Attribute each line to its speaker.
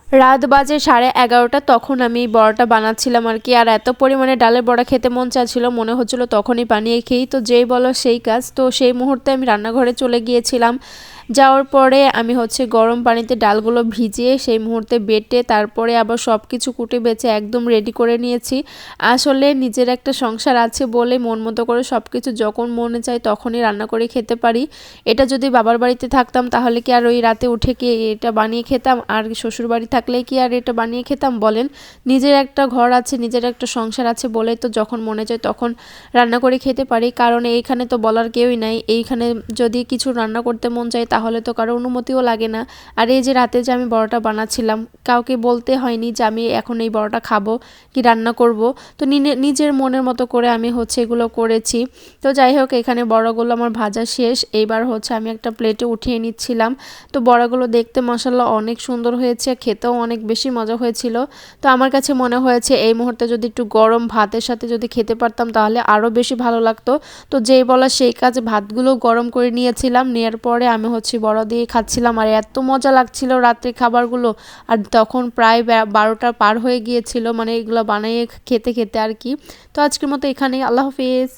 Speaker 1: রাত বাজে 11:30, তখন আমি বড়াটা বানাচ্ছিলাম আর কি। আর এত পরিমাণে ডালের বড়া খেতে মন চাচ্ছিল, মনে হচ্ছিল তখনই বানিয়ে খেই। তো যেই বলো সেই কাজ। তো সেই মুহূর্তে আমি রান্নাঘরে চলে গিয়েছিলাম। যাওয়ার পরে আমি গরম পানিতে ডালগুলো ভিজিয়ে সেই মুহূর্তে বেটে তারপরে আবার সব কিছু কুটে বেছে একদম রেডি করে নিয়েছি। আসলে নিজের একটা সংসার আছে বলে মন মতো করে সব কিছু যখন মনে চায় তখনই রান্না করে খেতে পারি। এটা যদি বাবার বাড়িতে থাকতাম তাহলে কি আর ওই রাতে উঠে কি এটা বানিয়ে খেতাম? আর শ্বশুর বাড়ি থাকলে কি আর এটা বানিয়ে খেতাম বলেন? নিজের একটা ঘর আছে, নিজের একটা সংসার আছে বলেই তো যখন মনে চায় তখন রান্না করে খেতে পারি। কারণ এইখানে তো বলার কেউই নাই। এইখানে যদি কিছু রান্না করতে মন চায় তাহলে তো কারো অনুমতিও লাগে না। আর এই যে রাতে যে আমি বড়াটা বানাচ্ছিলাম, কাউকে বলতে হয়নি যে আমি এখন এই বড়াটা খাবো কি রান্না করব। তো নিজের মনের মতো করে আমি এগুলো করেছি। তো যাই হোক, এখানে বড়াগুলো আমার ভাজা শেষ। এইবার আমি একটা প্লেটে উঠিয়ে নিচ্ছিলাম। তো বড়াগুলো দেখতে মাশাআল্লাহ অনেক সুন্দর হয়েছে, খেতেও অনেক বেশি মজা হয়েছিল। তো আমার কাছে মনে হয়েছে এই মুহূর্তে যদি একটু গরম ভাতের সাথে যদি খেতে পারতাম তাহলে আরও বেশি ভালো লাগতো। তো যেই বলা সেই কাজ, ভাতগুলো গরম করে নিয়েছিলাম। নেওয়ার পরে আমি বড়া দিয়ে খাচ্ছিলাম আর এত মজা লাগছিল রাত্রে খাবারগুলো। আর তখন প্রায় 12টা পার হয়ে গিয়েছিল, মানে এগুলো বানিয়ে খেতে খেতে আর কি। তো আজকের মতো এখানেই, আল্লাহ হাফিজ।